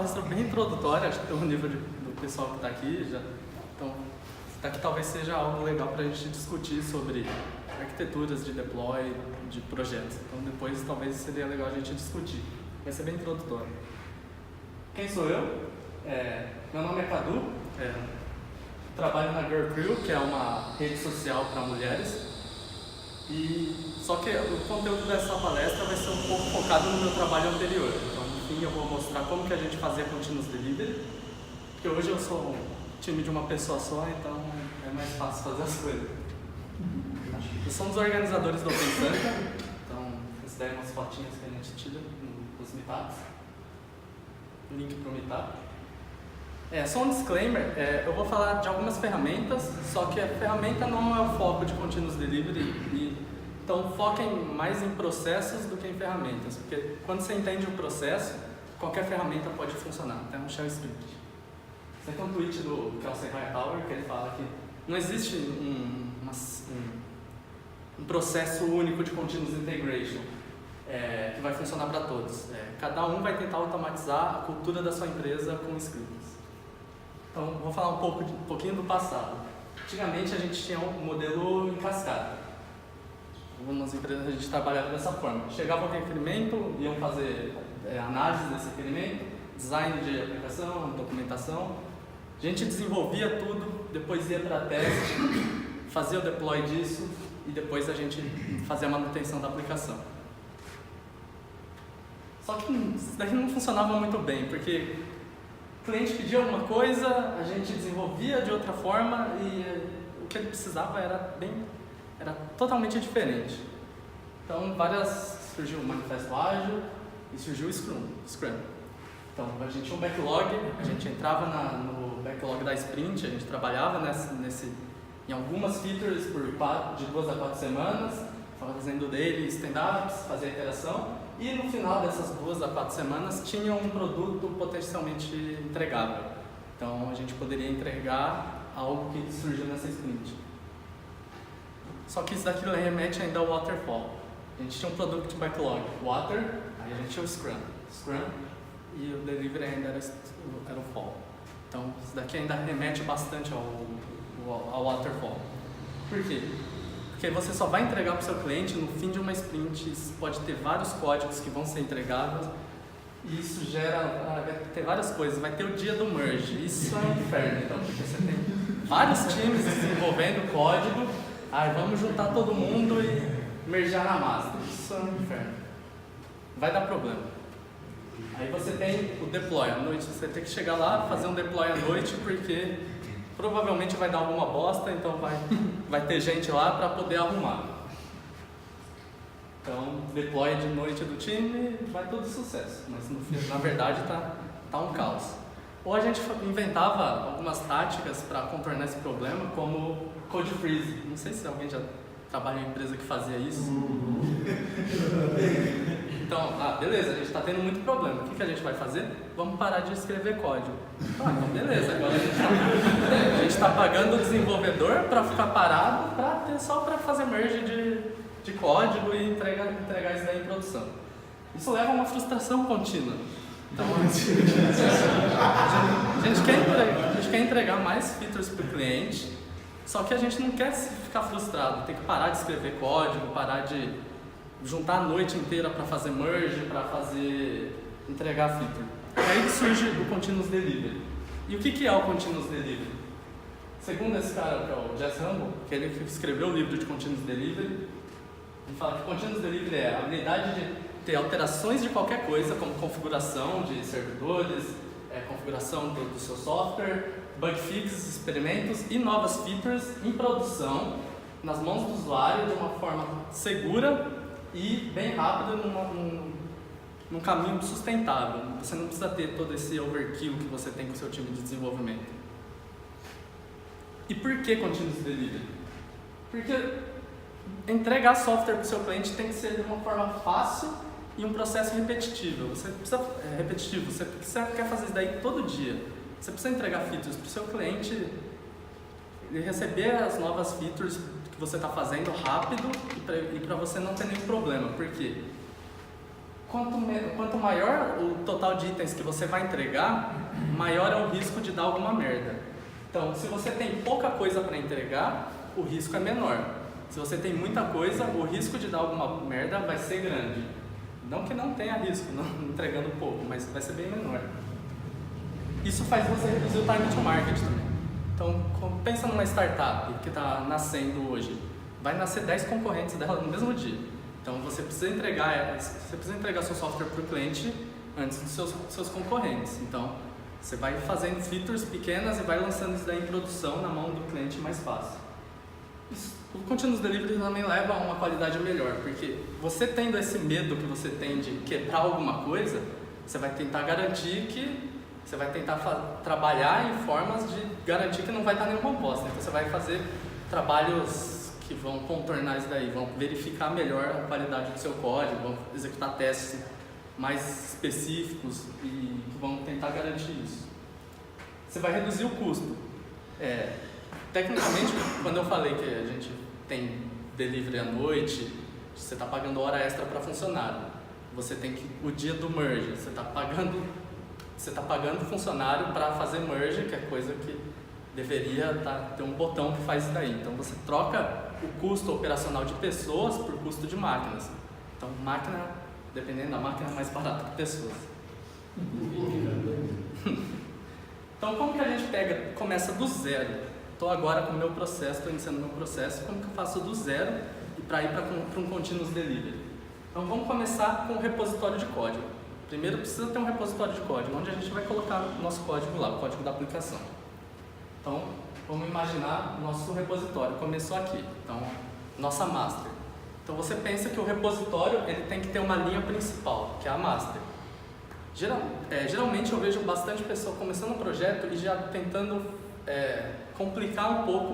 palestra bem introdutória, acho que tem um nível do pessoal que está aqui já. Então, daqui talvez seja algo legal para a gente discutir sobre arquiteturas de deploy, de projetos. Então, depois talvez seria legal a gente discutir. Vai ser bem introdutório. Quem sou eu? Meu nome é Cadu. Trabalho na Girl Crew, que é uma rede social para mulheres. Só que o conteúdo dessa palestra vai ser um pouco focado no meu trabalho anterior. Então, no fim, eu vou mostrar como que a gente fazia Continuous Delivery, porque hoje eu sou um time de uma pessoa só, então é mais fácil fazer as coisas. Eu sou um dos organizadores do Open Santa, então essas daí umas fotinhas que a gente tira nos meetups. Link para o meetup. Só um disclaimer, eu vou falar de algumas ferramentas, só que a ferramenta não é o foco de Continuous Delivery, então foquem mais em processos do que em ferramentas, porque quando você entende o processo, qualquer ferramenta pode funcionar, até um shell script. Você tem um tweet do Kelsey Hightower que ele fala que não existe um processo único de Continuous Integration que vai funcionar para todos. Cada um vai tentar automatizar a cultura da sua empresa com scripts. Então, vou falar um pouquinho do passado. Antigamente, a gente tinha um modelo em cascata. Algumas empresas a gente trabalhava dessa forma. Chegava o requerimento, iam fazer análise desse requerimento, design de aplicação, documentação. A gente desenvolvia tudo, depois ia para teste, fazia o deploy disso e depois a gente fazia a manutenção da aplicação. Só que isso daqui não funcionava muito bem, porque o cliente pedia alguma coisa, a gente desenvolvia de outra forma e o que ele precisava era totalmente diferente. Então, surgiu o Manifesto Ágil e surgiu o Scrum. Então, a gente tinha um backlog, a gente entrava no backlog da sprint, a gente trabalhava em algumas features de 2 a 4 semanas, fazendo daily, stand-ups, fazia iteração. E no final dessas 2 a 4 semanas tinha um produto potencialmente entregável. Então a gente poderia entregar algo que surgiu nessa sprint. Só que isso daqui remete ainda ao waterfall. A gente tinha um produto de backlog, water, aí a gente tinha o Scrum e o delivery ainda era o fall. Então isso daqui ainda remete bastante ao waterfall. Por quê? Porque você só vai entregar para o seu cliente no fim de uma sprint, pode ter vários códigos que vão ser entregáveis, e isso vai ter várias coisas, vai ter o dia do merge, isso é um inferno, então, porque você tem vários times desenvolvendo código, aí vamos juntar todo mundo e mergear na master, isso é um inferno, vai dar problema. Aí você tem o deploy à noite, você tem que chegar lá, fazer um deploy à noite, porque provavelmente vai dar alguma bosta, então vai ter gente lá para poder arrumar. Então, deploy de noite do time, vai todo sucesso, mas na verdade tá um caos. Ou a gente inventava algumas táticas para contornar esse problema, como code freeze. Não sei se alguém já trabalha em empresa que fazia isso. Então, beleza, a gente está tendo muito problema. O que a gente vai fazer? Vamos parar de escrever código. Então beleza, agora a gente está pagando o desenvolvedor para ficar parado só para fazer merge de código e entregar isso daí em produção. Isso leva a uma frustração contínua. Então, a gente quer entregar mais features para o cliente, só que a gente não quer ficar frustrado, tem que parar de escrever código, parar de juntar a noite inteira para fazer merge, para entregar feature. E aí surge o Continuous Delivery. E o que é o Continuous Delivery? Segundo esse cara, que é o Jess Humble, que ele escreveu o livro de Continuous Delivery, ele fala que Continuous Delivery é a habilidade de ter alterações de qualquer coisa, como configuração de servidores, configuração do seu software, bug fixes, experimentos e novas features em produção, nas mãos do usuário, de uma forma segura e bem rápida, num caminho sustentável. Você não precisa ter todo esse overkill que você tem com o seu time de desenvolvimento. E por que Continuous Delivery? Porque entregar software para o seu cliente tem que ser de uma forma fácil e um processo repetitivo. Você quer fazer isso daí todo dia. Você precisa entregar features para o seu cliente, ele receber as novas features que você está fazendo rápido e para você não ter nenhum problema. Por quê? quanto maior o total de itens que você vai entregar, maior é o risco de dar alguma merda. Então, se você tem pouca coisa para entregar, o risco é menor. Se você tem muita coisa, o risco de dar alguma merda vai ser grande. Não que não tenha risco, não, entregando pouco, mas vai ser bem menor. Isso faz você reduzir o time to market também. Então, pensa numa startup que está nascendo hoje. Vai nascer 10 concorrentes dela no mesmo dia. Então, você precisa entregar seu software para o cliente antes dos seus concorrentes. Então, você vai fazendo features pequenas e vai lançando isso daí em produção na mão do cliente mais fácil. O Continuous Delivery também leva a uma qualidade melhor, porque você tendo esse medo que você tem de quebrar alguma coisa, você vai tentar garantir que você vai tentar trabalhar em formas de garantir que não vai dar nenhuma bosta. Então você vai fazer trabalhos que vão contornar isso daí, vão verificar melhor a qualidade do seu código, vão executar testes mais específicos e que vão tentar garantir isso. Você vai reduzir o custo. Tecnicamente, quando eu falei que a gente tem delivery à noite, você está pagando hora extra para funcionário. Você tem que, o dia do merge, você está pagando funcionário para fazer merge, que é coisa que deveria ter um botão que faz isso daí. Então você troca o custo operacional de pessoas por custo de máquinas. Então máquina, dependendo da máquina, é mais barato que pessoas. Então como que a gente começa do zero? Estou agora com o meu processo, estou iniciando o meu processo, como que eu faço do zero para ir para um Continuous Delivery? Então vamos começar com o repositório de código. Primeiro precisa ter um repositório de código, onde a gente vai colocar o nosso código lá, o código da aplicação. Então vamos imaginar o nosso repositório, começou aqui, então nossa master. Então você pensa que o repositório ele tem que ter uma linha principal, que é a master. Geralmente eu vejo bastante pessoa começando um projeto e já tentando complicar um pouco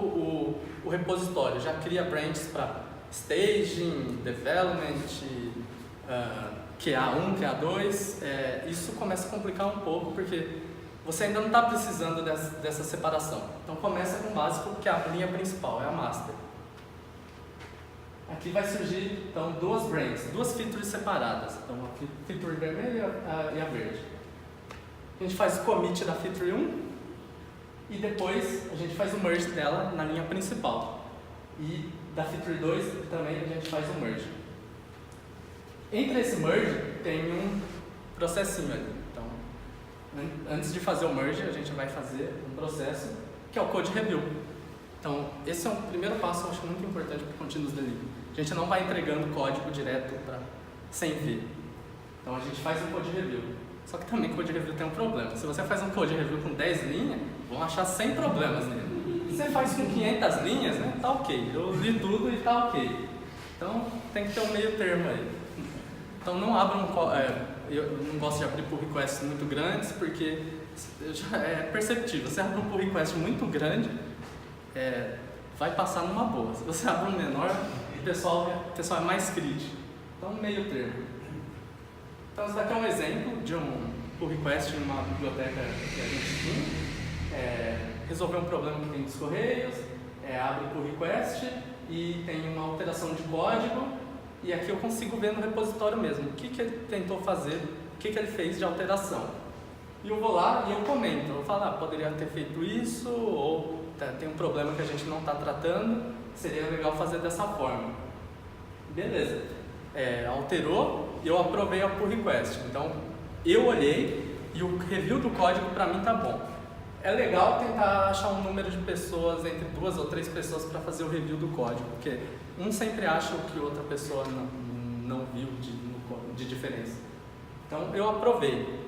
o repositório, já cria branches para staging, development, QA1, QA2, isso começa a complicar um pouco porque você ainda não está precisando dessa separação. Então começa com o básico, que é a linha principal, é a master. Aqui vai surgir então duas branches, duas features separadas, então a feature vermelha e a verde. A gente faz o commit da feature 1 e depois a gente faz o merge dela na linha principal. E da feature 2 também a gente faz o merge. Entre esse merge tem um processinho ali. Então, antes de fazer o merge, a gente vai fazer um processo que é o code review. Então, esse é o primeiro passo, eu acho muito importante para o Continuous Delivery. A gente não vai entregando código direto sem ver. Então, a gente faz um code review. Só que também o code review tem um problema. Se você faz um code review com 10 linhas, vão achar 100 problemas nele. Se você faz com 500 linhas, né, tá ok. Eu li tudo e tá ok. Então, tem que ter um meio termo aí. Então, não abra eu não gosto de abrir pull requests muito grandes, porque é perceptível. Se você abre um pull request muito grande, vai passar numa boa. Se você abre um menor, o pessoal é mais crítico. Então, meio termo. Então, esse daqui é um exemplo de um pull request em uma biblioteca que a gente tinha. Resolver um problema que tem nos correios, abre o pull request e tem uma alteração de código. E aqui eu consigo ver no repositório mesmo o que ele tentou fazer, o que ele fez de alteração. E eu vou lá e eu comento, eu falo, poderia ter feito isso, ou tem um problema que a gente não está tratando, seria legal fazer dessa forma. Beleza, alterou e eu aprovei a pull request. Então, eu olhei e o review do código para mim tá bom. É legal tentar achar um número de pessoas, entre 2 ou 3 pessoas para fazer o review do código, porque um sempre acha o que outra pessoa não viu de diferença. Então, eu aprovei.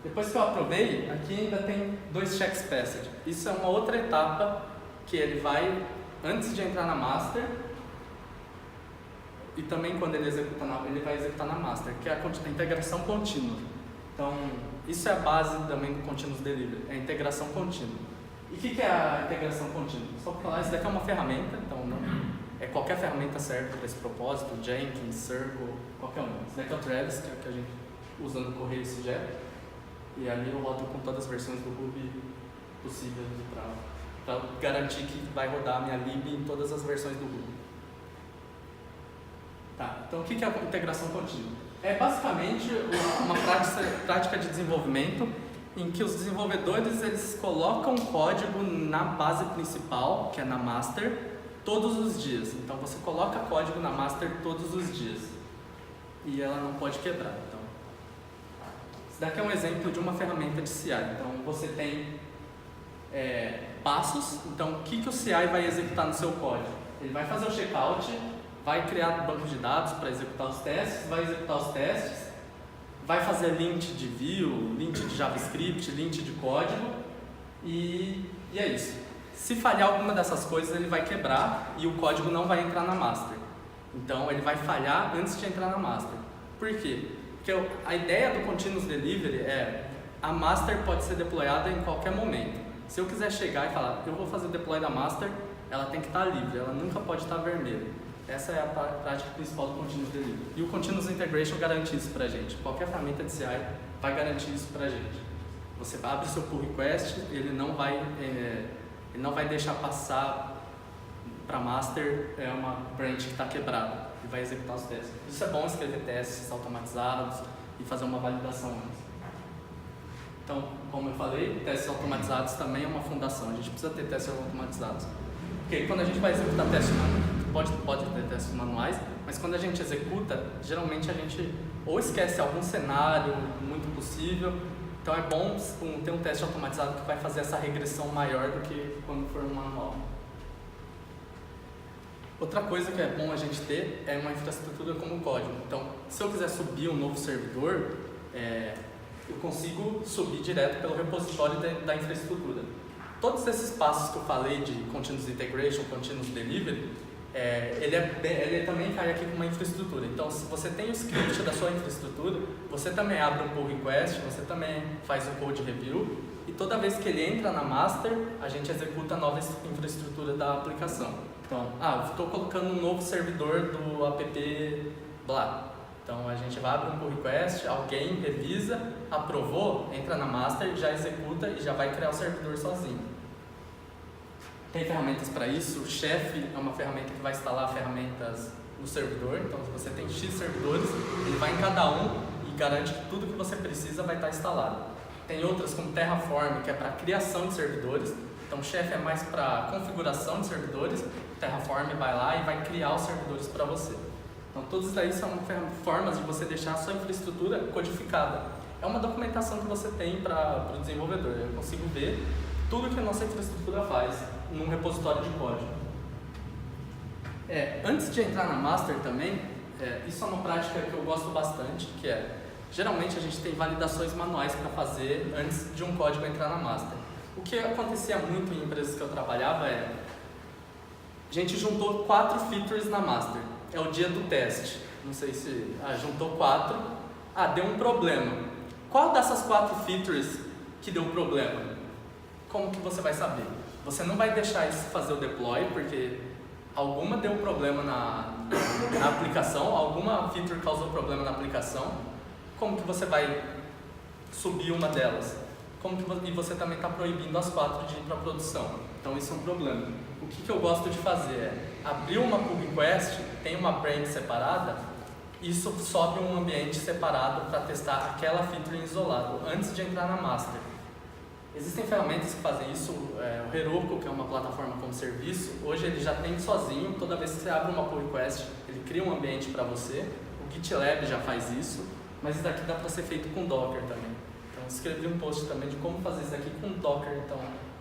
Depois que eu aprovei, aqui ainda tem 2 checks passage. Isso é uma outra etapa que ele vai, antes de entrar na master, e também quando ele vai executar na master, que é a integração contínua. Então, isso é a base também do Continuous Delivery, é a integração contínua. E o que é a integração contínua? Só para falar, isso daqui é uma ferramenta, então qualquer ferramenta serve para esse propósito, Jenkins, Circle, qualquer um. Isso daqui é o Travis, que é o que a gente usa no Correio sugere. E ali eu rodo com todas as versões do Ruby possíveis para garantir que vai rodar a minha lib em todas as versões do Ruby. Tá, então o que é a integração contínua? É basicamente uma prática de desenvolvimento em que os desenvolvedores eles colocam código na base principal, que é na master, todos os dias. Então você coloca código na master todos os dias e ela não pode quebrar. Então, esse daqui é um exemplo de uma ferramenta de CI. Então você tem passos. Então o que o CI vai executar no seu código? Ele vai fazer o checkout, vai criar banco de dados para executar os testes, vai executar os testes, vai fazer lint de view, lint de JavaScript, lint de código e é isso. Se falhar alguma dessas coisas, ele vai quebrar e o código não vai entrar na master. Então ele vai falhar antes de entrar na master. Por quê? Porque a ideia do Continuous Delivery é a master pode ser deployada em qualquer momento. Se eu quiser chegar e falar, eu vou fazer o deploy da master, ela tem que estar livre, ela nunca pode estar vermelha. Essa é a prática principal do Continuous Delivery. E o Continuous Integration garante isso pra gente. Qualquer ferramenta de CI vai garantir isso pra gente. Você abre seu pull request, ele não vai deixar passar para master uma branch que está quebrada. Ele vai executar os testes. Isso é bom escrever testes automatizados e fazer uma validação antes. Então, como eu falei, testes automatizados também é uma fundação. A gente precisa ter testes automatizados. Porque quando a gente vai executar testes manuais, pode ter testes manuais, mas quando a gente executa, geralmente a gente ou esquece algum cenário muito possível. Então é bom ter um teste automatizado que vai fazer essa regressão maior do que quando for um manual. Outra coisa que é bom a gente ter é uma infraestrutura como código. Então, se eu quiser subir um novo servidor, eu consigo subir direto pelo repositório da infraestrutura. Todos esses passos que eu falei de Continuous Integration, Continuous Delivery, ele também cai aqui com uma infraestrutura. Então, se você tem o script da sua infraestrutura, você também abre um pull request, você também faz o code review, e toda vez que ele entra na master, a gente executa a nova infraestrutura da aplicação. Então, estou colocando um novo servidor do app blá. Então, a gente vai abrir um pull request, alguém revisa, aprovou, entra na master, já executa e já vai criar o servidor sozinho. Tem ferramentas para isso. O Chef é uma ferramenta que vai instalar ferramentas no servidor. Então, se você tem X servidores, ele vai em cada um e garante que tudo que você precisa vai estar instalado. Tem outras como Terraform, que é para criação de servidores. Então, o Chef é mais para configuração de servidores. O Terraform vai lá e vai criar os servidores para você. Então, todos daí são formas de você deixar a sua infraestrutura codificada. É uma documentação que você tem para o desenvolvedor. Eu consigo ver tudo que a nossa infraestrutura faz num repositório de código. Antes de entrar na master também, isso é uma prática que eu gosto bastante, que geralmente a gente tem validações manuais para fazer antes de um código entrar na master. O que acontecia muito em empresas que eu trabalhava a gente juntou 4 features na master. É o dia do teste. Não sei se... juntou 4. Deu um problema. Qual dessas 4 features que deu problema? Como que você vai saber? Você não vai deixar isso fazer o deploy, porque alguma deu problema na aplicação, alguma feature causou problema na aplicação. Como que você vai subir uma delas? E você também está proibindo as 4 de ir para a produção. Então isso é um problema. O que eu gosto de fazer é abrir uma pull request, tem uma branch separada, isso sobe um ambiente separado para testar aquela feature em isolado, antes de entrar na master. Existem ferramentas que fazem isso, o Heroku, que é uma plataforma como serviço, hoje ele já tem sozinho, toda vez que você abre uma pull request, ele cria um ambiente para você, o GitLab já faz isso, mas isso daqui dá para ser feito com Docker também. Então escrevi um post também de como fazer isso daqui com Docker, então,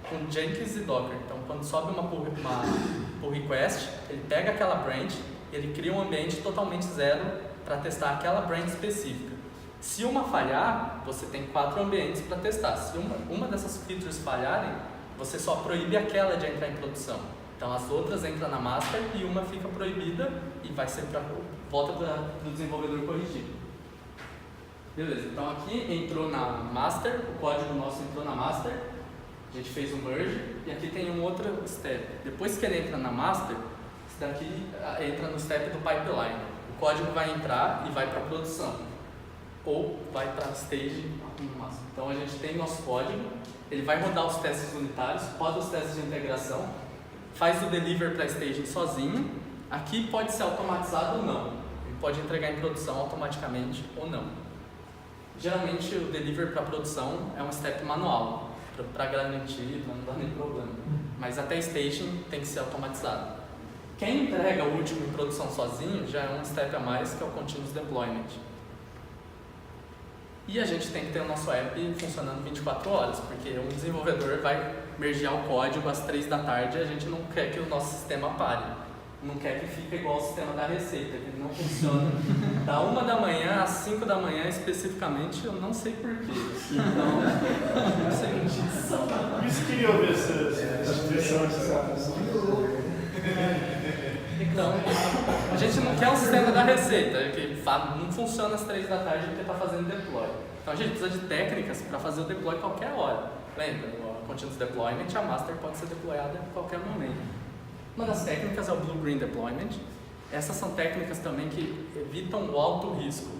com Jenkins e Docker. Então quando sobe uma pull request, ele pega aquela branch, ele cria um ambiente totalmente zero para testar aquela branch específica. Se uma falhar, você tem 4 ambientes para testar. Se uma dessas features falharem, você só proíbe aquela de entrar em produção. Então as outras entram na master e uma fica proibida e vai ser para volta do desenvolvedor corrigir. Beleza, então aqui entrou na master, o código nosso entrou na master, a gente fez um merge e aqui tem um outro step. Depois que ele entra na master, esse daqui entra no step do pipeline. O código vai entrar e vai para a produção. Ou vai para a stage no máximo. Então a gente tem nosso código, ele vai rodar os testes unitários, roda os testes de integração, faz o deliver para a stage sozinho. Aqui pode ser automatizado ou não. pode entregar em produção automaticamente ou não. Geralmente o delivery para produção é um step manual, para garantir, não dá nem problema. Mas até staging tem que ser automatizado. Quem entrega o último em produção sozinho já é um step a mais, que é o Continuous Deployment. E a gente tem que ter o nosso app funcionando 24 horas, porque um desenvolvedor vai mergear o código às 3 da tarde e a gente não quer que o nosso sistema pare. Não quer que fique igual ao sistema da Receita, que ele não funciona da 1 da manhã às 5 da manhã especificamente, eu não sei porquê. Então, não sei disso. Por isso que queria ver essa versão. Então, a gente não quer um sistema da Receita, que não funciona às 3 da tarde porque está fazendo deploy. Então a gente precisa de técnicas para fazer o deploy a qualquer hora. Lembra, o Continuous Deployment, a master pode ser deployada em qualquer momento. Uma das técnicas é o Blue-Green Deployment. Essas são técnicas também que evitam o alto risco.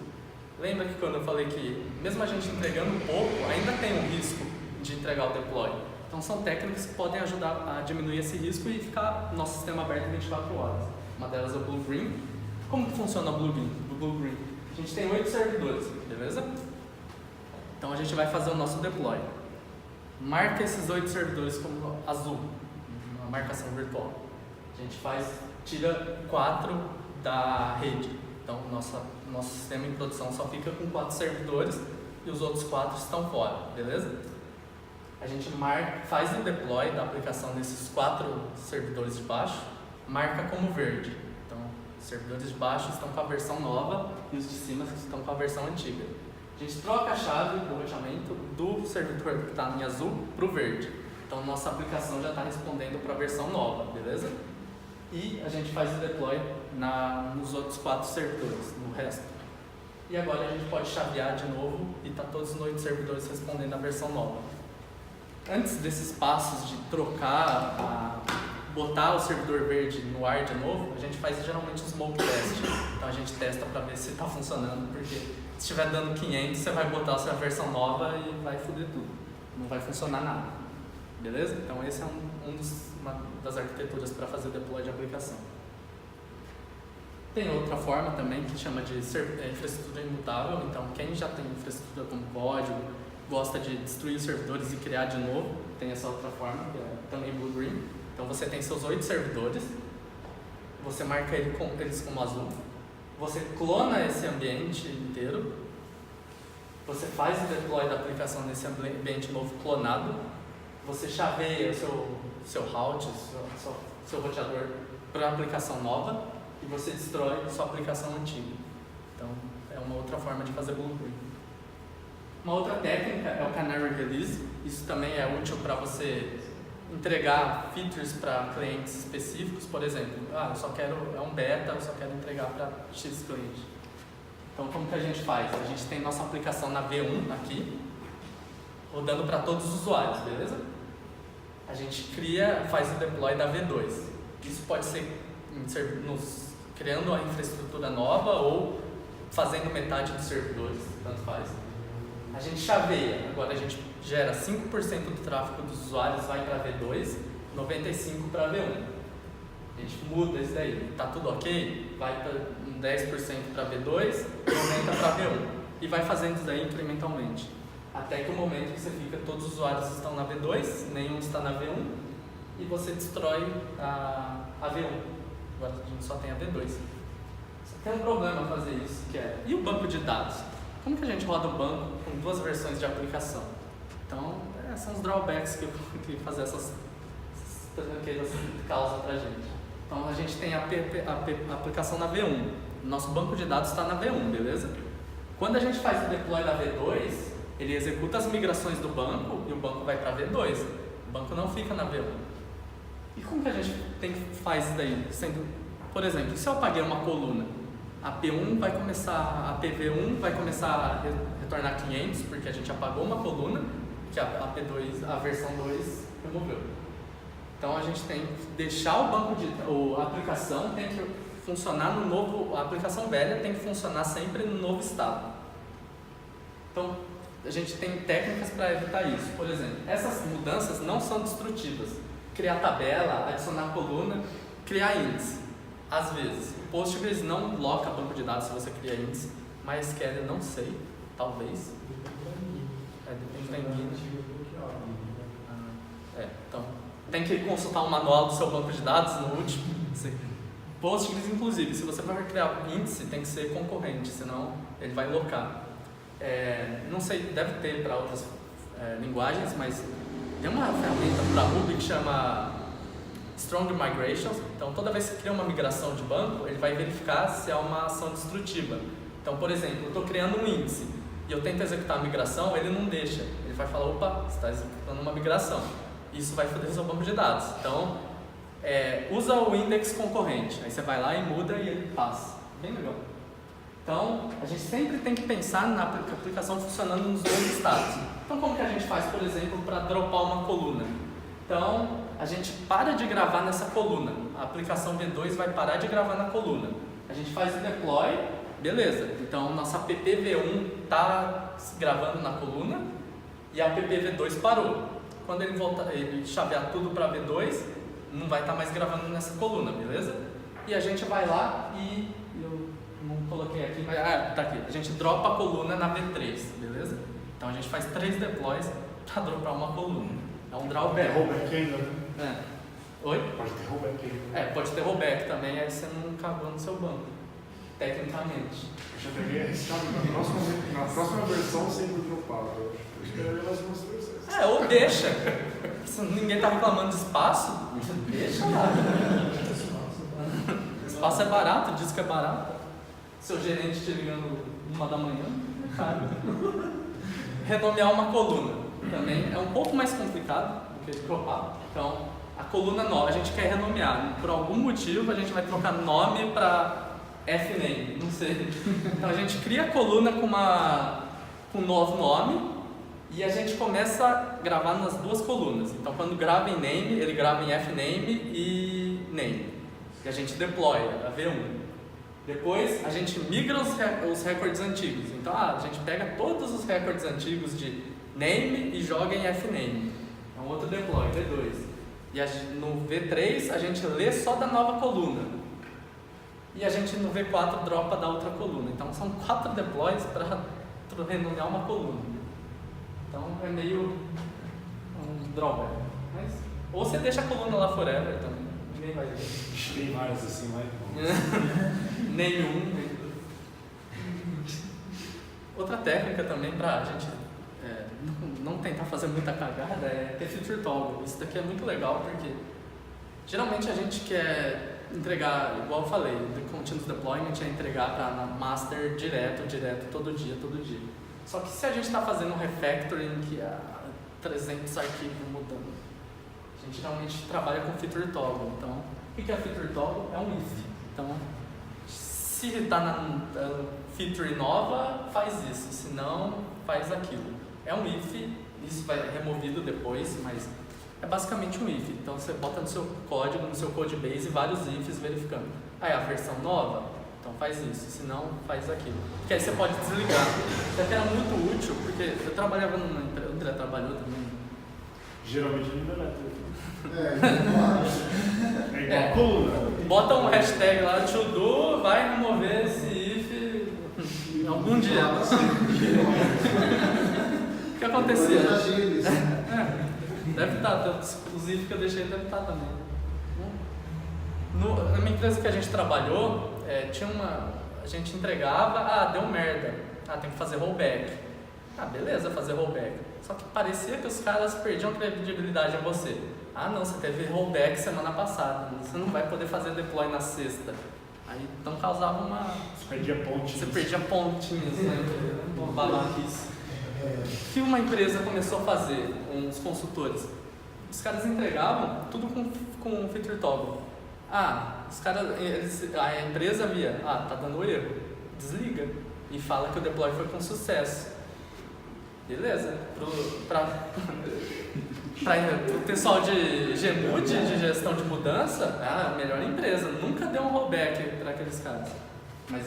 Lembra que quando eu falei que mesmo a gente entregando pouco, ainda tem um risco de entregar o deploy. Então são técnicas que podem ajudar a diminuir esse risco e ficar nosso sistema aberto 24 horas. Uma delas é o Blue-Green. Como que funciona o Blue-Green? A gente tem 8 servidores, beleza? Então a gente vai fazer o nosso deploy. Marca esses 8 servidores como azul, uma marcação virtual. A gente tira 4 da rede. Então nosso sistema em produção só fica com 4 servidores e os outros 4 estão fora, beleza? A gente faz o deploy da aplicação desses 4 servidores de baixo, marca como verde. Então, os servidores de baixo estão com a versão nova e os de cima estão com a versão antiga. A gente troca a chave do roteamento do servidor que está em azul para o verde. Então, nossa aplicação já está respondendo para a versão nova, beleza? E a gente faz o deploy nos outros 4 servidores, no resto. E agora a gente pode chavear de novo e está todos os 8 servidores respondendo a versão nova. Antes desses passos de trocar, botar o servidor verde no ar de novo, a gente faz geralmente um smoke test. Então a gente testa para ver se está funcionando, porque se estiver dando 500, você vai botar a sua versão nova e vai foder tudo. Não vai funcionar nada. Beleza? Então esse é uma das arquiteturas para fazer deploy de aplicação. Tem outra forma também que chama de infraestrutura imutável. Então quem já tem infraestrutura como código, gosta de destruir os servidores e criar de novo, tem essa outra forma, que é também Blue-Green. Então você tem seus 8 servidores, você marca eles como azul, você clona esse ambiente inteiro, você faz o deploy da aplicação nesse ambiente novo clonado, você chaveia seu route, seu roteador para a aplicação nova e você destrói sua aplicação antiga. Então é uma outra forma de fazer Blue-Green. Uma outra técnica é o Canary Release. Isso também é útil para você entregar features para clientes específicos. Por exemplo, é um beta, eu só quero entregar para X cliente. Então, como que a gente faz? A gente tem nossa aplicação na V1 aqui, rodando para todos os usuários, beleza? A gente faz o deploy da V2. Isso pode ser criando a infraestrutura nova ou fazendo metade dos servidores, tanto faz. A gente chaveia, agora a gente gera 5% do tráfego dos usuários vai para V2, 95% para V1. A gente muda isso daí, tá tudo ok? Vai para 10% para V2, 90% para V1. E vai fazendo isso daí incrementalmente. Até que o momento que você fica, todos os usuários estão na V2, nenhum está na V1, e você destrói a V1. Agora a gente só tem a V2. Só tem um problema fazer isso, que é... E o banco de dados? Como que a gente roda o banco com 2 versões de aplicação? Então, são os drawbacks que fazer essas tranqueiras causa pra gente. Então, a gente tem a aplicação na V1. Nosso banco de dados está na V1, beleza? Quando a gente faz o deploy da V2, ele executa as migrações do banco e o banco vai para V2. O banco não fica na V1. E como que a gente faz isso daí? Por exemplo, se eu apaguei uma coluna, a P1 vai começar, a PV1 vai começar a retornar 500, porque a gente apagou uma coluna que a P2, a versão 2 removeu. Então a gente tem que deixar o banco a aplicação tem que funcionar no novo, a aplicação velha tem que funcionar sempre no novo estado. Então a gente tem técnicas para evitar isso. Por exemplo, essas mudanças não são destrutivas. Criar tabela, adicionar coluna, criar índice. Às vezes. O Postgres não loca banco de dados se você cria índice. MySQL não sei, talvez. Depende da engine. Então, tem que consultar o manual do seu banco de dados no último. Postgres, inclusive, se você for criar índice, tem que ser concorrente, senão ele vai locar. Não sei, deve ter para outras linguagens, mas tem uma ferramenta para Ruby que chama Strong Migrations. Então, toda vez que você cria uma migração de banco, ele vai verificar se é uma ação destrutiva. Então, por exemplo, eu estou criando um índice e eu tento executar a migração, ele não deixa. Ele vai falar, opa, você está executando uma migração. Isso vai foder o seu banco de dados. Então, usa o index concorrente. Aí você vai lá e muda e ele passa. Bem legal. Então, a gente sempre tem que pensar na aplicação funcionando nos dois estados. Então, como que a gente faz, por exemplo, para dropar uma coluna? Então, a gente para de gravar nessa coluna. A aplicação V2 vai parar de gravar na coluna. A gente faz o deploy, beleza. Então, nossa app V1 está gravando na coluna e a app V2 parou. Quando ele voltar, ele chavear tudo para V2, não vai estar mais gravando nessa coluna, beleza? E a gente vai lá e eu não coloquei aqui, mas tá aqui. A gente dropa a coluna na V3, beleza? Então a gente faz 3 deploys para dropar uma coluna. É um drawback. Rollback ainda, né? Oi? Pode ter rollback ainda. Pode ter rollback também, aí você não cagou no seu banco, tecnicamente. Eu já peguei arriscado na próxima versão sempre dropado. Eu espero mais umas versões. Ou deixa. Se ninguém tá reclamando de espaço, deixa lá. Espaço é barato, diz que é barato. Seu gerente te ligando 1 da manhã, é caro. Renomear uma coluna também é um pouco mais complicado do que dropar. Então, a coluna nova, a gente quer renomear. Por algum motivo, a gente vai trocar nome para fname, não sei. Então, a gente cria a coluna com um novo nome e a gente começa a gravar nas 2 colunas. Então, quando grava em name, ele grava em fname e name. E a gente deploy a V1. Depois, a gente migra os recordes antigos. Então, a gente pega todos os recordes antigos de name e joga em fname. É um outro deploy, V2. E no V3, a gente lê só da nova coluna. E a gente no V4 dropa da outra coluna. Então, são 4 deploys para renomear uma coluna. Então, é meio um drawback. Mas, ou você deixa a coluna lá forever também. Ninguém vai ver. Tem várias assim, mas... Nenhum. Outra técnica também para a gente não tentar fazer muita cagada é ter feature toggle. Isso daqui é muito legal porque geralmente a gente quer entregar, igual eu falei, do continuous deployment é entregar para master direto, todo dia. Só que se a gente está fazendo um refactoring que há 300 arquivos mudando, a gente geralmente trabalha com feature toggle. Então, o que é feature toggle? É um if. Então, se está na feature nova, faz isso, se não, faz aquilo. É um if, isso vai removido depois, mas é basicamente um if. Então você bota no seu código, no seu codebase, vários ifs verificando. Aí a versão nova, então faz isso, se não, faz aquilo. Porque aí você pode desligar. Isso aqui era muito útil, porque eu trabalhava numa empresa, o André trabalhou também. Geralmente não é igual coluna. Bota um hashtag lá, to do, vai remover esse if algum dia. O que acontecia? Deve estar, os if que eu deixei deve estar também. Na minha empresa que a gente trabalhou, a gente entregava, deu merda, tem que fazer rollback. Beleza, fazer rollback. Só que parecia que os caras perdiam credibilidade em você. Não, você teve rollback semana passada, você não vai poder fazer deploy na sexta. Aí então causava uma... Você perdia pontinhos. Você perdia pontinhos, né? Babaquice. O que uma empresa começou a fazer, uns consultores? Os caras entregavam tudo com feature toggle. Os caras, a empresa via, tá dando erro, desliga e fala que o deploy foi com sucesso. Beleza, pro pessoal de Gmood, de gestão de mudança, a melhor empresa, nunca deu um rollback para aqueles caras. Mas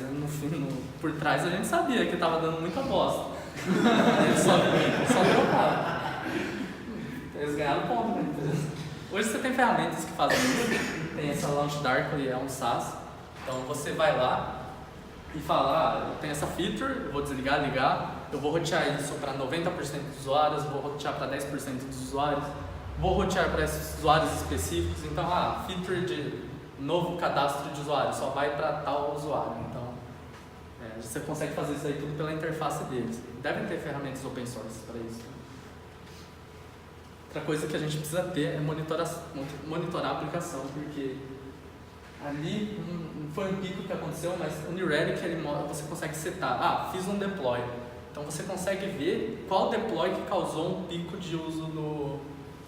por trás a gente sabia que estava dando muita bosta. Eles só trocaram. Eles ganharam ponto na empresa. Hoje você tem ferramentas que fazem isso. Tem essa Launch Darkly, é um SaaS, Então você vai lá e fala, eu tenho essa feature, eu vou desligar, ligar, eu vou rotear isso para 90% dos usuários, vou rotear para 10% dos usuários, vou rotear para esses usuários específicos. Então, feature de novo cadastro de usuário, só vai para tal usuário. Então, você consegue fazer isso aí tudo pela interface deles. Devem ter ferramentas open source para isso. Outra coisa que a gente precisa ter é monitorar a aplicação, porque ali não foi um pico que aconteceu, mas o New Relic você consegue setar. Fiz um deploy. Então você consegue ver qual deploy que causou um pico de uso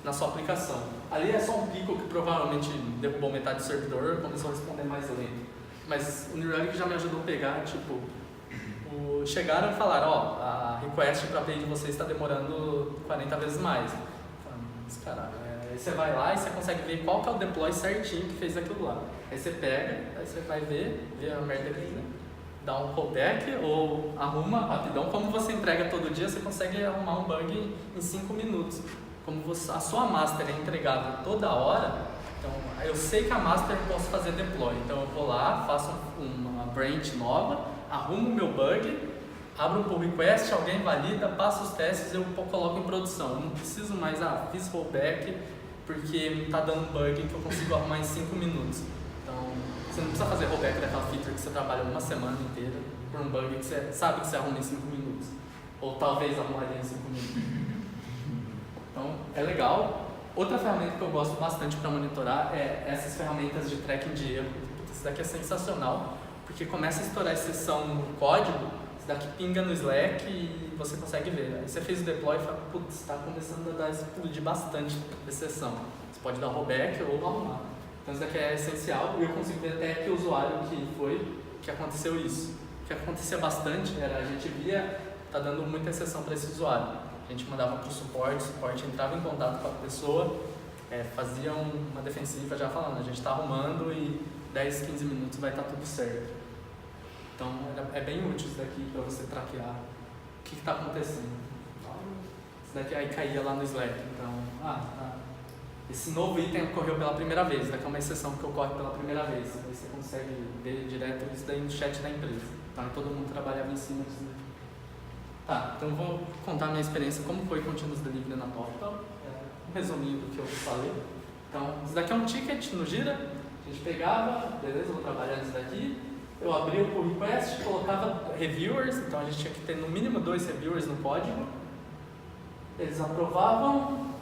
na sua aplicação. Ali é só um pico que provavelmente derrubou metade do servidor, começou a responder mais lento. Mas o New Relic já me ajudou a pegar, chegaram e falaram, a request para a API de vocês está demorando 40 vezes mais. Mas, caralho, aí você vai lá e você consegue ver qual que é o deploy certinho que fez aquilo lá. Aí você pega, aí você vai ver a merda aqui, né? Dá um rollback ou arruma rapidão. Como você entrega todo dia, você consegue arrumar um bug em 5 minutos. Como a sua master é entregável toda hora, então eu sei que a master eu posso fazer deploy. Então eu vou lá, faço uma branch nova, arrumo o meu bug, abro um pull request, alguém valida, passa os testes e eu coloco em produção. Eu não preciso mais, fiz rollback porque está dando um bug que eu consigo arrumar em 5 minutos. Então você não precisa fazer rollback daquela feature que você trabalha uma semana inteira por um bug que você sabe que você arruma em 5 minutos. Ou talvez arrumaria em 5 minutos. Então, é legal. Outra ferramenta que eu gosto bastante para monitorar é essas ferramentas de tracking de erro. Isso daqui é sensacional, porque começa a estourar exceção no código, isso daqui pinga no Slack e você consegue ver. Aí você fez o deploy e fala, putz, está começando a explodir bastante exceção. Você pode dar rollback ou arrumar. Então, isso daqui é essencial e eu consigo ver até que usuário que aconteceu isso. O que acontecia bastante era a gente via, tá dando muita exceção para esse usuário. A gente mandava para o suporte entrava em contato com a pessoa, fazia uma defensiva já falando, a gente está arrumando e 10, 15 minutos vai estar tudo certo. Então é bem útil isso daqui para você traquear o que está acontecendo. Isso daqui aí caía lá no Slack, então, esse novo item ocorreu pela primeira vez, daqui é uma exceção que ocorre pela primeira vez, aí você consegue ver direto isso daí no chat da empresa. Então todo mundo trabalhava em cima disso daqui. Então eu vou contar a minha experiência, como foi Continuous Delivery na TopTal, um resuminho do que eu falei. Então, isso daqui é um ticket no Jira, a gente pegava, beleza, eu vou trabalhar nisso daqui, eu abria o pull request, colocava reviewers, então a gente tinha que ter no mínimo 2 reviewers no código, eles aprovavam,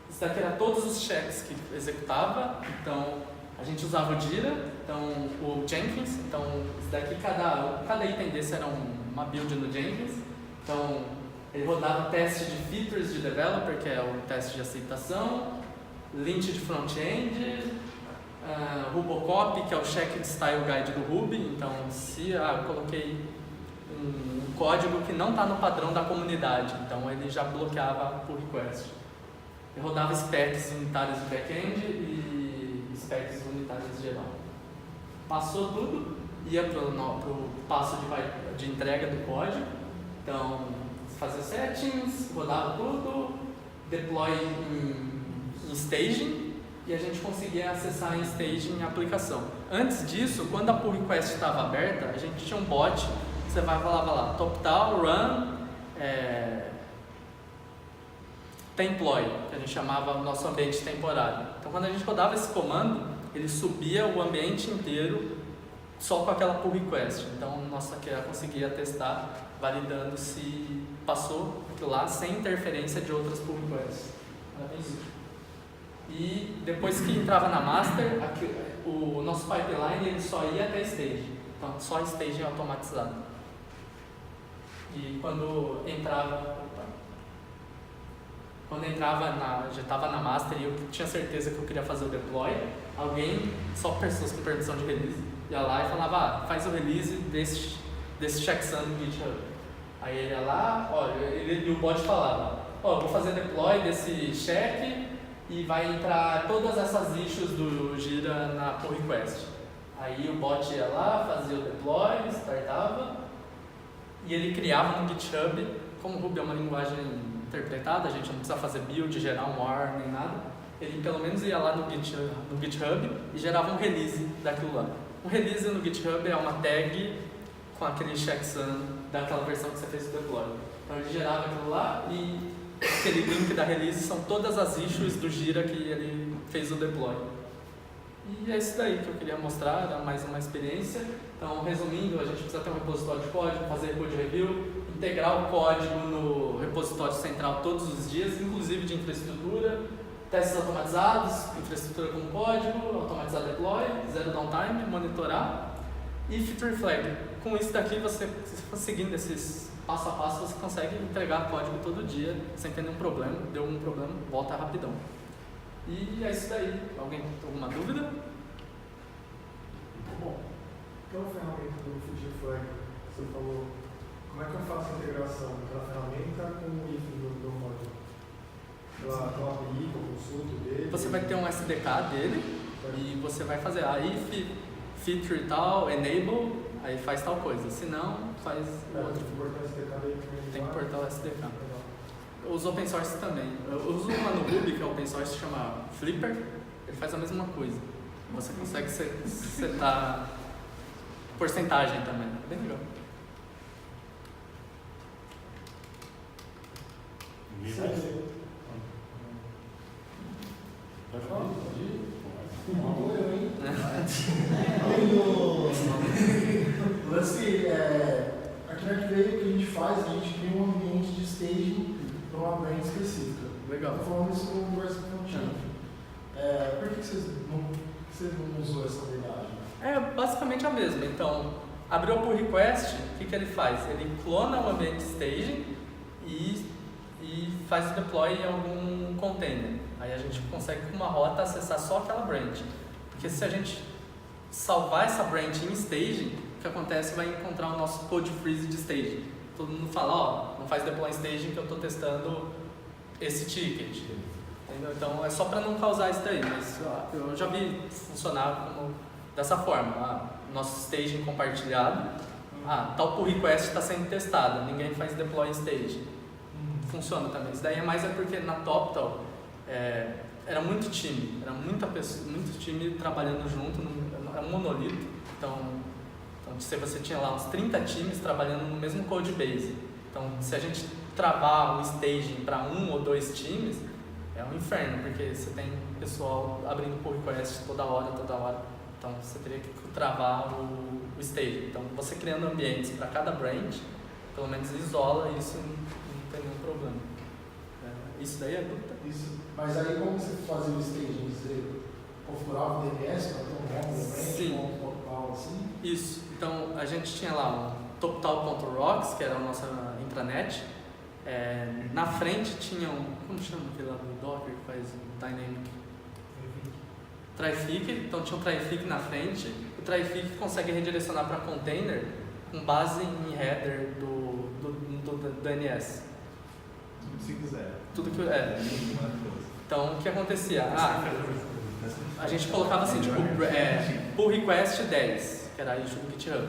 isso daqui era todos os checks que executava, então a gente usava o Jira, então o Jenkins, então isso daqui cada item desse era uma build no Jenkins, então ele rodava teste de features de developer, que é o teste de aceitação, lint de front-end, Rubocop, que é o check de style guide do Ruby, então se eu coloquei um código que não está no padrão da comunidade, então ele já bloqueava por request. Ele rodava specs unitários de back-end e specs unitários geral. Passou tudo, ia para o passo de entrega do código, então fazia settings, rodava tudo, deploy em staging e a gente conseguia acessar em staging a aplicação. Antes disso, quando a pull request estava aberta, a gente tinha um bot, você falava lá, TopTal, run, temploy, que a gente chamava o nosso ambiente temporário. Então quando a gente rodava esse comando, ele subia o ambiente inteiro só com aquela pull request. Então nossa QA conseguia testar, validando se passou aquilo lá sem interferência de outras pull requests. Era bem isso. E depois que entrava na master, o nosso pipeline ele só ia até stage. Então só stage automatizado. E quando entrava já estava na master e eu tinha certeza que eu queria fazer o deploy, só pessoas com permissão de release, ia lá e falava, faz o release desse checksum no GitHub. Aí ele ia lá, e o bot falava, vou fazer deploy desse check e vai entrar todas essas issues do Jira na pull request. Aí o bot ia lá, fazia o deploy, startava e ele criava no GitHub, como o Ruby é uma linguagem interpretada, a gente não precisa fazer build, gerar um war, nem nada. Ele pelo menos ia lá no GitHub e gerava um release daquilo lá. Um release no GitHub é uma tag com aquele checksum daquela versão que você fez o deploy. Então ele gerava aquilo lá e aquele link da release são todas as issues do Jira que ele fez o deploy. E é isso daí que eu queria mostrar, era mais uma experiência. Então, resumindo, a gente precisa ter um repositório de código, fazer code review, integrar o código no repositório central todos os dias, inclusive de infraestrutura, testes automatizados, infraestrutura com código, automatizar deploy, zero downtime, monitorar e feature flag. Com isso daqui, você seguindo esses passo a passo, você consegue entregar código todo dia sem ter nenhum problema. Deu um problema, volta rapidão. E é isso daí. Alguém tem alguma dúvida? Muito bom. Então, a ferramenta do Feature Flag, você falou, como é que eu faço a integração daquela ferramenta com o if do meu código? Pela API, com o consulto dele? Você vai ter um SDK dele e você vai fazer a if, feature tal, enable, aí faz tal coisa. Se não, faz outro. Tem que importar o SDK dele também. Tem que importar o SDK. Os open source também. Eu uso uma no Ruby que é open source, se chama Flipper. Ele faz a mesma coisa. Você consegue setar porcentagem também. Bem legal. Pode falar? Pode ir? O lance aqui na Arcveio, o que a gente faz, a gente cria um ambiente de staging para uma brand específica. Legal. Estou falando isso com o Versa Frontend. Por que você não usou essa habilidade? É basicamente a mesma. Então, abriu o pull request, o que ele faz? Ele clona o ambiente staging e faz o deploy em algum container. Aí a gente consegue com uma rota acessar só aquela branch. Porque se a gente salvar essa branch em staging, o que acontece vai encontrar o nosso code freeze de staging. Todo mundo fala, não faz deploy em staging que eu estou testando esse ticket. Entendeu? Então é só para não causar isso daí, mas eu já vi funcionar dessa forma. Nosso staging compartilhado, tal pull request está sendo testado, ninguém faz deploy em staging. Funciona também. Isso daí é mais porque na TopTal era muito time, era muito time trabalhando junto, era um monolito. Então você tinha lá uns 30 times trabalhando no mesmo code base. Então se a gente travar o staging para 1 ou 2 times, é um inferno, porque você tem pessoal abrindo pull request toda hora. Então você teria que travar o staging. Então você criando ambientes para cada branch, pelo menos isola isso, não tem nenhum problema. Isso daí é dúvida? Isso. Mas aí como você fazia o staging? Você configurava o DNS para ter um nome da branch, Sim. um local assim? Isso. Então a gente tinha lá um toptal.rocks, que era a nossa intranet. Na frente tinha como chama aquele lá do Docker que faz o Dynamic? Trafic. Então tinha um Trafic na frente. O Trafic consegue redirecionar para container com base em header do DNS. Se quiser. Tudo que Então o que acontecia? A gente colocava assim, tipo, pull request 10, que era a issue do GitHub.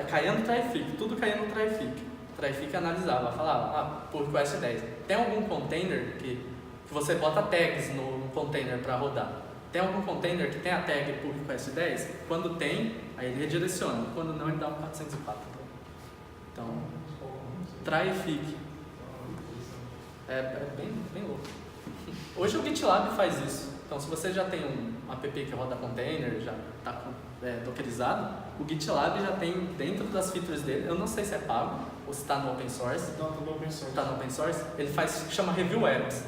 Caía no Trafic, tudo caía no Trafic. O Trafic analisava, falava, pull request 10. Tem algum container que você bota tags no container para rodar? Tem algum container que tem a tag pull request 10? Quando tem, aí ele redireciona. Quando não, ele dá um 404. Então, Trafic. É bem louco. Hoje o GitLab faz isso. Então, se você já tem um app que roda container, já está dockerizado, o GitLab já tem dentro das features dele, eu não sei se é pago ou se está no open source. Está no open source. Está no open source. Ele chama Review Apps.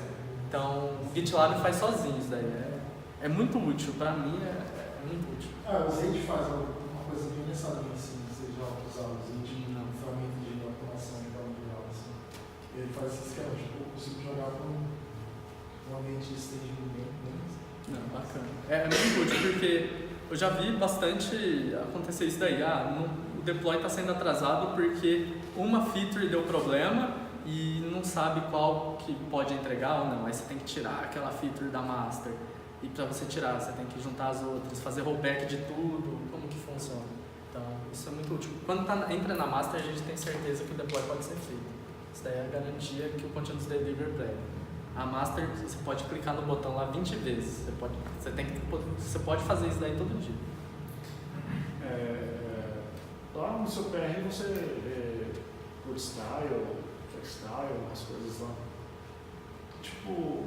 Então, o GitLab faz sozinho isso daí. É muito útil. Para mim, é muito útil. O Zend faz uma coisa bem nessa linha, assim, você já usava o Zend na ferramenta de automação e tal, assim. Ele faz esse esquema, tipo, eu consigo jogar com um ambiente de staging bem. Bacana. É muito útil, porque eu já vi bastante acontecer isso daí. O deploy está sendo atrasado porque uma feature deu problema e não sabe qual que pode entregar ou não. Aí você tem que tirar aquela feature da master. E para você tirar, você tem que juntar as outras, fazer rollback de tudo, como que funciona. Então, isso é muito útil. Quando entra na master, a gente tem certeza que o deploy pode ser feito. Isso daí é a garantia que o Continuous Delivery prega. A Master, você pode clicar no botão lá 20 vezes. Você pode fazer isso daí todo dia. Lá no seu PR você Good Style, Flex Style, umas coisas lá. Tipo,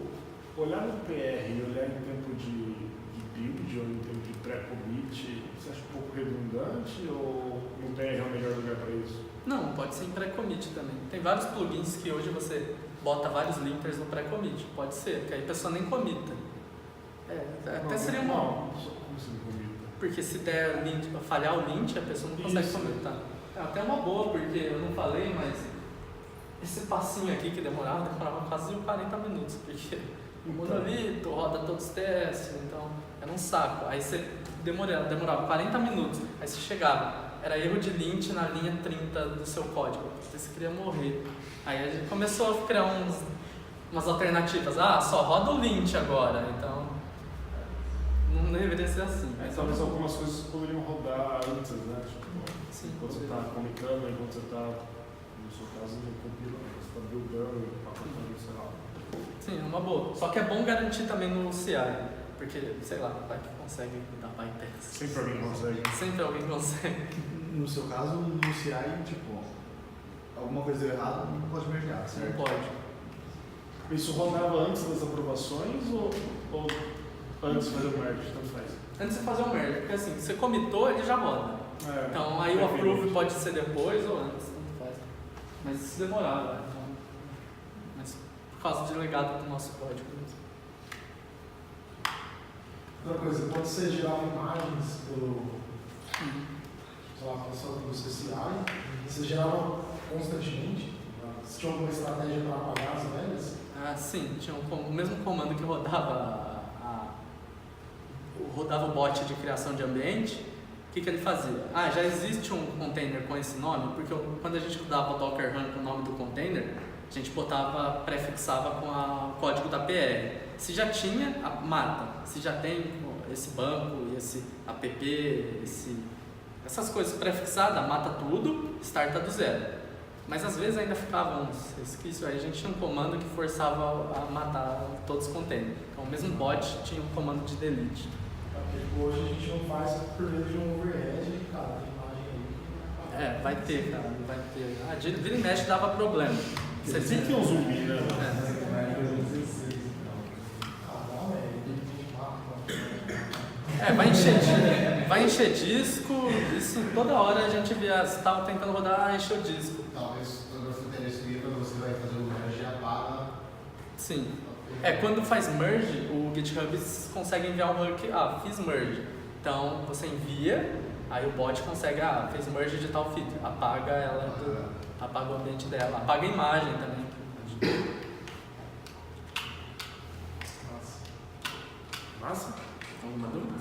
olhar no PR e olhar em tempo de build ou em tempo de pré-commit, você acha um pouco redundante ou no PR é o melhor lugar para isso? Não, pode ser em pré-commit também. Tem vários plugins que hoje você bota vários linkers no pré-commit. Pode ser, que aí a pessoa nem comita. Até seria uma... Como você não comita? Porque se der lint, falhar o lint, a pessoa não consegue comitar. É até uma boa, porque eu não falei, mas esse passinho aqui que demorava quase 40 minutos, porque o monolito roda todos os testes, então era um saco. Aí você demorava 40 minutos, aí você chegava, era erro de lint na linha 30 do seu código, você queria morrer. Aí a gente começou a criar umas alternativas, só roda o lint agora, então não deveria ser assim. Aí talvez algumas coisas poderiam rodar antes, né? Tipo, sim, enquanto você está comitando, enquanto você está, no seu caso, no compila, você está buildando, sei lá. Sim, é uma boa. Só que é bom garantir também no CI, porque, sei lá, vai que consegue dar bypass. Sempre alguém consegue. Sempre alguém consegue. No seu caso, no CI, tipo, alguma coisa deu errado, não pode mergear, certo? Não pode. Isso rodava antes das aprovações ou antes de fazer o merge? Tanto faz. Antes de fazer o merge, porque assim, você comitou, ele já roda. Então aí o approve pode ser depois ou antes, tanto faz. Mas se demorar, então, mas por causa de legado do nosso código. Outra coisa, quando você gerava imagens pelo, sei lá, pelo CCI, você gerava constantemente? Você tinha alguma estratégia para apagar as velhas? Sim, tinha o mesmo comando que rodava o bot de criação de ambiente. O que ele fazia? Já existe um container com esse nome, porque quando a gente dava o Docker Run com o nome do container, a gente prefixava com o código da PR. Se já tinha, mata. Se já tem esse banco, esse app, essas coisas prefixadas, mata tudo, starta do zero. Mas às vezes ainda ficava uns resquícios, aí a gente tinha um comando que forçava a matar todos os containers. Então o mesmo bot tinha um comando de delete. Hoje a gente não faz por meio de um overhead, cara, tem imagem aí. Vai ter, cara, vai ter. Vira e mexe dava problema. Você sempre tem um zumbi, né? Vai encher disco, isso toda hora a gente via, você estava tentando rodar, encher o disco. Talvez quando você tem esse nível, você vai fazer o merge e apaga. Sim. Quando faz merge, o GitHub consegue enviar um hook, fiz merge. Então você envia, aí o bot consegue, fez merge de tal feed, apaga ela, apaga o ambiente dela, apaga a imagem também. Massa? Alguma dúvida?